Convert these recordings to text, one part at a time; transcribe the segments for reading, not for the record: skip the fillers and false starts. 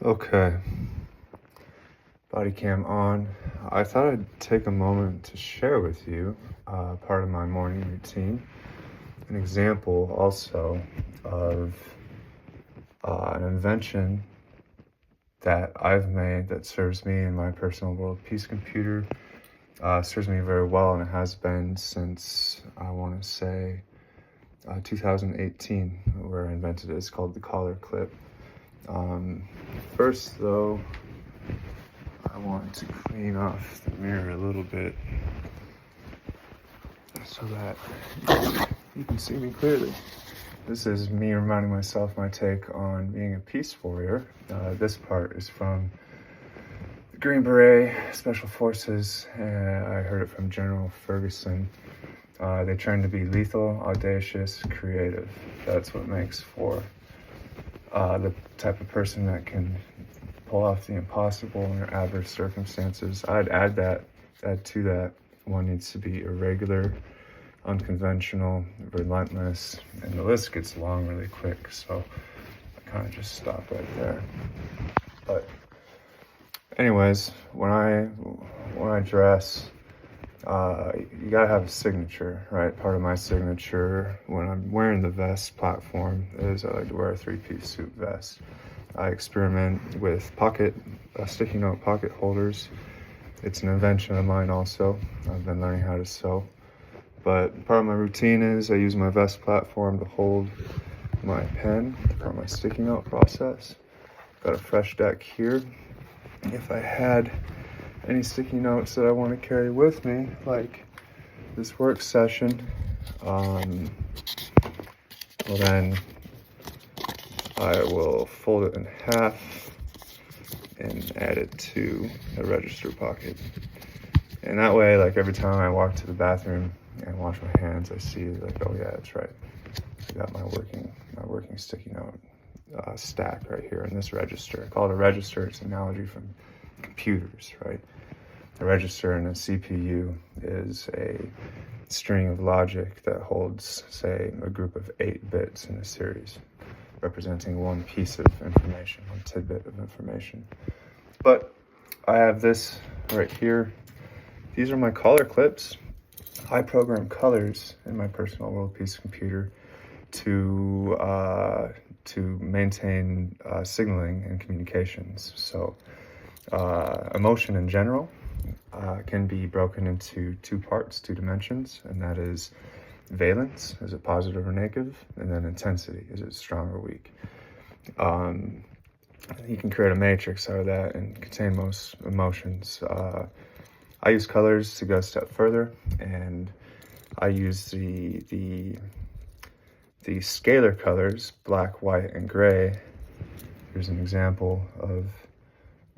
Okay, body cam on. I thought I'd take a moment to share with you part of my morning routine, an example also of an invention that I've made that serves me in my personal world peace computer. Serves me very well, and it has been since, I want to say, 2018, where I invented it. It's called the collar clip. First though, I want to clean off the mirror a little bit so that you can see me clearly. This is me reminding myself my take on being a peace warrior. This part is from the Green Beret Special Forces. I heard it from General Ferguson. They train to be lethal, audacious, creative. That's what makes for the type of person that can pull off the impossible under adverse circumstances. I'd add to that, one needs to be irregular, unconventional, relentless, and the list gets long really quick, so I kind of just stop right there. But anyways, when I dress, you gotta have a signature, right? Part of my signature when I'm wearing the vest platform is I like to wear a three-piece suit vest. I experiment with sticky note pocket holders. It's an invention of mine also. I've been learning how to sew. But part of my routine is I use my vest platform to hold my pen for my sticky note process. Got a fresh deck here. If I had any sticky notes that I want to carry with me, like this work session, well then I will fold it in half and add it to a register pocket. And that way, like every time I walk to the bathroom and wash my hands, I see like, oh yeah, that's right. I got my working sticky note stack right here in this register. I call it a register. It's an analogy from computers, right? A register in a CPU is a string of logic that holds, say, a group of 8 bits in a series, representing one piece of information, one tidbit of information. But I have this right here. These are my color clips. I program colors in my personal world piece computer to maintain signaling and communications. So emotion in general can be broken into 2 parts, 2 dimensions, and that is valence, is it positive or negative, and then intensity, is it strong or weak. You can create a matrix out of that and contain most emotions. I use colors to go a step further, and I use the scalar colors, black, white, and gray. Here's an example of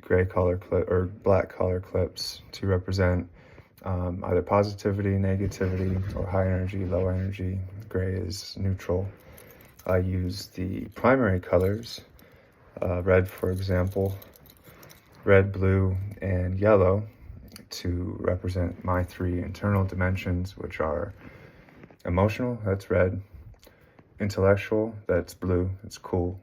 gray color clip or black color clips to represent either positivity, negativity, or high energy, low energy. Gray is neutral. I use the primary colors, red, for example, red, blue, and yellow, to represent my 3 internal dimensions, which are emotional, that's red, intellectual, that's blue, it's cool,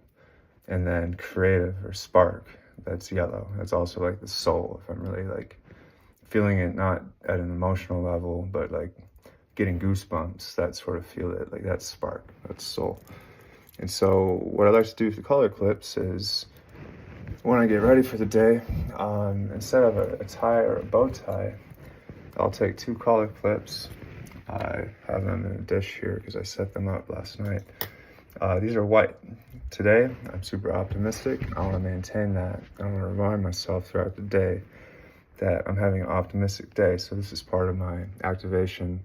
and then creative or spark, that's yellow. That's also like the soul, if I'm really like feeling it, not at an emotional level, but like getting goosebumps, that sort of feel it, like that's spark, that's soul. And so what I like to do with the color clips is when I get ready for the day, instead of a tie or a bow tie, I'll take 2 collar clips. I have them in a dish here because I set them up last night. These are white. Today, I'm super optimistic. I want to maintain that. I want to remind myself throughout the day that I'm having an optimistic day. So this is part of my activation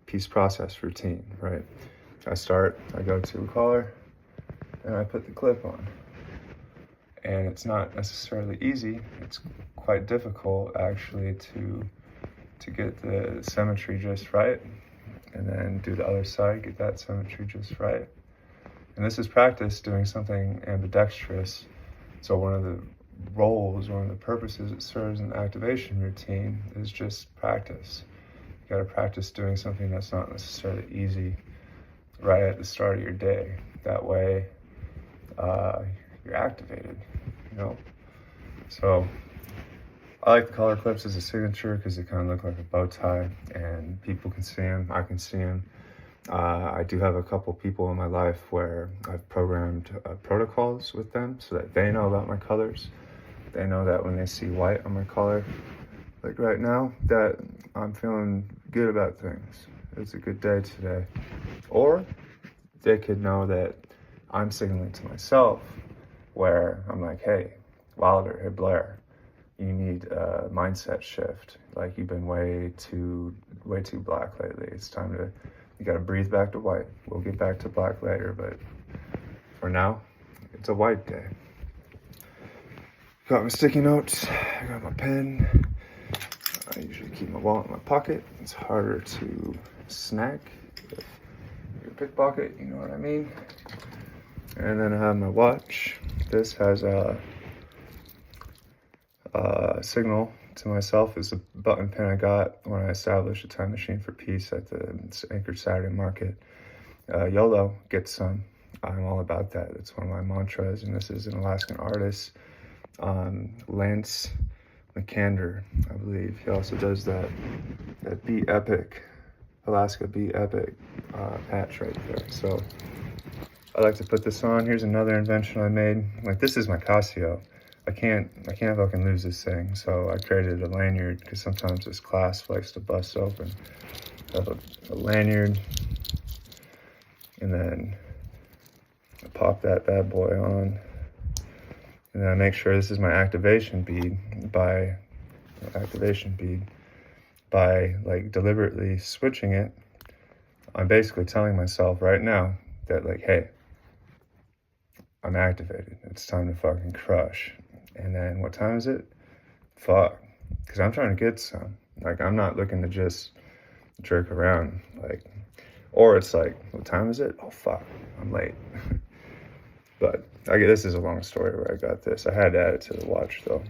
peace process routine, right? I go to a collar, and I put the clip on. And it's not necessarily easy. It's quite difficult actually to get the symmetry just right, and then do the other side, get that symmetry just right. And this is practice doing something ambidextrous. So one of the purposes it serves in the activation routine is just practice. You gotta practice doing something that's not necessarily easy right at the start of your day. That way, you're activated. you know. So I like the color clips as a signature because they kind of look like a bow tie, and people can see them, I can see them. I do have a couple people in my life where I've programmed protocols with them so that they know about my colors. They know that when they see white on my collar, like right now, that I'm feeling good about things. It's a good day today. Or they could know that I'm signaling to myself where I'm like, hey, Wilder, hey, Blair, you need a mindset shift. Like, you've been way too black lately. It's time to, you gotta breathe back to white. We'll get back to black later, but for now, it's a white day. Got my sticky notes, I got my pen. I usually keep my wallet in my pocket. It's harder to snag if you're a pickpocket, you know what I mean? And then I have my watch. This has a signal to myself. Is a button pin I got when I established a time machine for peace at the Anchorage Saturday Market. YOLO, get some. I'm all about that. It's one of my mantras, and this is an Alaskan artist, Lance McCander, I believe. He also does that Be Epic, Alaska Be Epic patch right there. So I like to put this on. Here's another invention I made. Like, this is my Casio. I can't fucking lose this thing. So I created a lanyard because sometimes this clasp likes to bust open. I have a lanyard, and then I pop that bad boy on. And then I make sure this is my activation bead by like deliberately switching it. I'm basically telling myself right now that, like, hey, I'm activated. It's time to fucking crush. And then what time is it? Fuck. Because I'm trying to get some. Like, I'm not looking to just jerk around. Like, or it's like, what time is it? Oh, fuck. I'm late. But this is a long story where I got this. I had to add it to the watch though.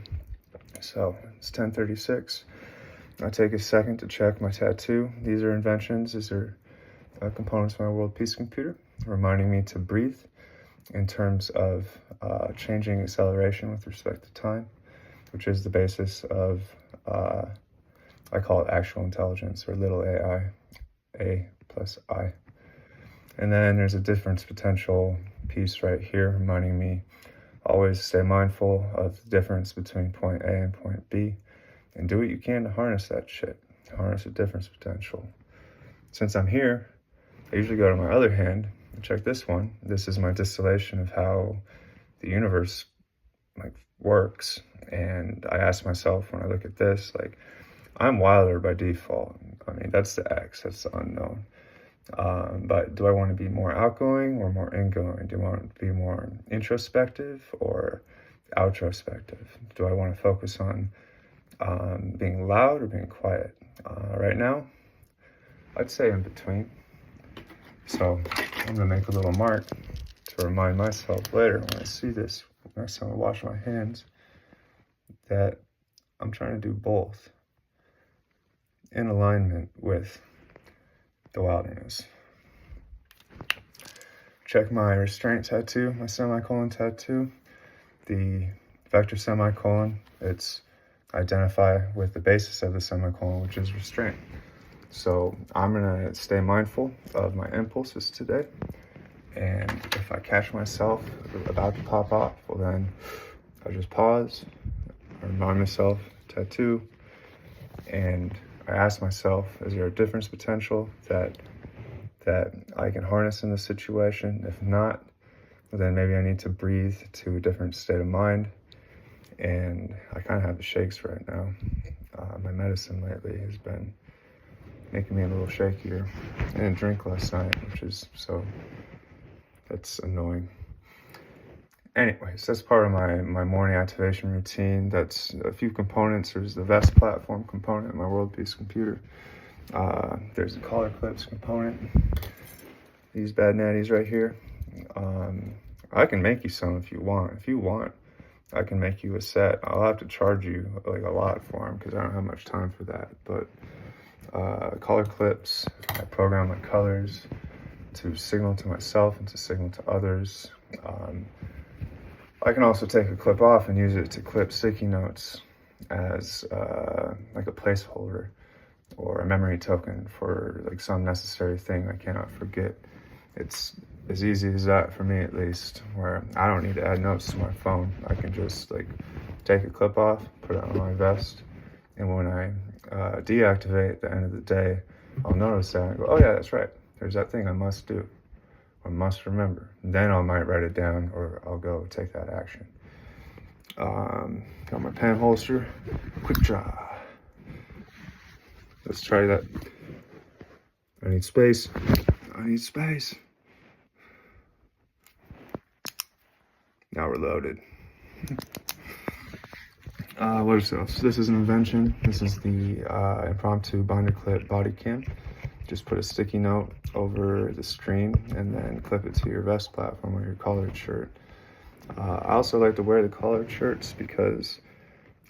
So it's 10:36. I take a second to check my tattoo. These are inventions. These are components of my world peace computer, reminding me to breathe in terms of changing acceleration with respect to time, which is the basis of, I call it actual intelligence, or little AI, A plus I. And then there's a difference potential piece right here, reminding me always stay mindful of the difference between point A and point B, and do what you can to harness that shit, harness the difference potential. Since I'm here, I usually go to my other hand and check this one. This is my distillation of how the universe works. And I ask myself when I look at this, like, I'm Wilder by default. I mean, that's the X, that's the unknown. But do I want to be more outgoing or more ingoing? Do I want to be more introspective or outrospective? Do I want to focus on being loud or being quiet? Right now, I'd say in between. So I'm gonna make a little mark to remind myself later when I see this, next time I wash my hands, that I'm trying to do both in alignment with the wilderness. Check my restraint tattoo, my semicolon tattoo. The vector semicolon, it's identify with the basis of the semicolon, which is restraint. So I'm gonna stay mindful of my impulses today. And if I catch myself about to pop off, well then I just pause, I remind myself, tattoo, and I ask myself, is there a difference potential that I can harness in this situation? If not, then maybe I need to breathe to a different state of mind. And I kind of have the shakes right now. My medicine lately has been making me a little shakier. I didn't drink last night, that's annoying. Anyways, that's part of my morning activation routine. That's a few components. There's the vest platform component, my world peace computer. There's the collar clips component. These bad natties right here. I can make you some if you want. If you want, I can make you a set. I'll have to charge you like a lot for them because I don't have much time for that. But collar clips, I program my colors to signal to myself and to signal to others. I can also take a clip off and use it to clip sticky notes as like a placeholder or a memory token for like some necessary thing I cannot forget. It's as easy as that for me, at least, where I don't need to add notes to my phone. I can just like take a clip off, put it on my vest, and when I deactivate at the end of the day, I'll notice that and go, oh yeah, that's right, there's that thing I must do or must remember. And then I might write it down, or I'll go take that action. Got my pen holster, quick draw. Let's try that. I need space. I need space. Now we're loaded. What is this? This is an Invention. This is the impromptu binder clip BODYCAM. Just put a sticky note over the screen and then clip it to your vest platform or your collared shirt. I also like to wear the collared shirts because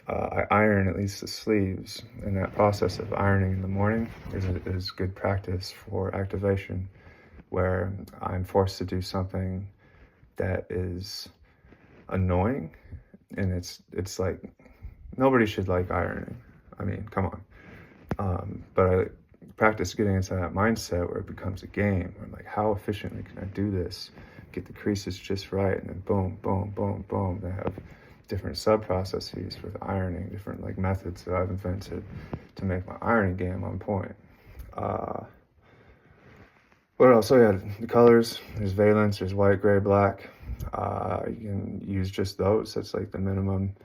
I iron at least the sleeves, and that process of ironing in the morning is good practice for activation, where I'm forced to do something that is annoying, and it's like, nobody should like ironing. I mean, come on. But I practice getting into that mindset where it becomes a game. I'm like, how efficiently can I do this? Get the creases just right, and then boom, boom, boom, boom. They have different sub-processes for the ironing, different like methods that I've invented to make my ironing game on point. What else? Oh yeah, the colors. There's valence, there's white, gray, black. You can use just those. That's like the minimum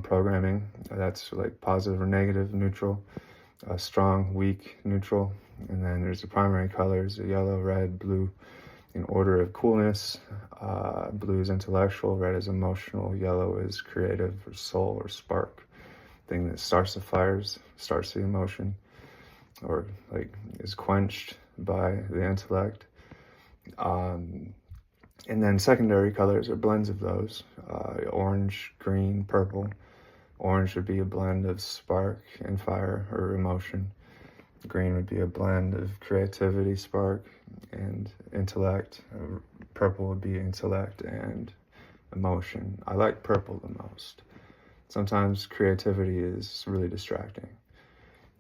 programming. That's like positive or negative, neutral, strong, weak, neutral. And then there's the primary colors, the yellow, red, blue, in order of coolness. Blue is intellectual, red is emotional, yellow is creative or soul or spark, thing that starts the fires, starts the emotion, or like is quenched by the intellect. And then secondary colors are blends of those, orange, green, purple. Orange would be a blend of spark and fire or emotion. Green would be a blend of creativity, spark, and intellect. Purple would be intellect and emotion. I like purple the most. Sometimes creativity is really distracting.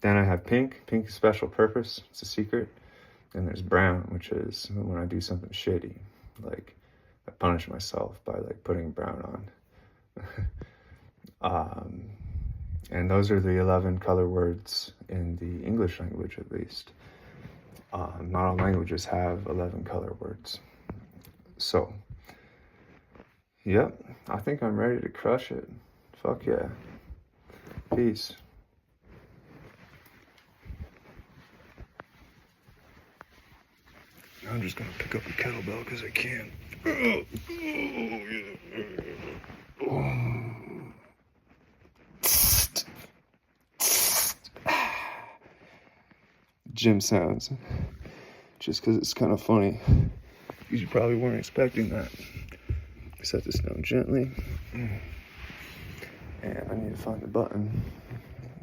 Then I have pink. Pink is special purpose. It's a secret. And there's brown, which is when I do something shitty. Like, I punish myself by like putting brown on. And those are the 11 color words in the English language, at least. Not all languages have 11 color words. So, yep, I think I'm ready to crush it. Fuck yeah. Peace. I'm just gonna pick up a kettlebell because I can. Gym sounds, just because it's kind of funny. You probably weren't expecting that. Set this down gently, and I need to find the button.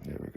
There we go.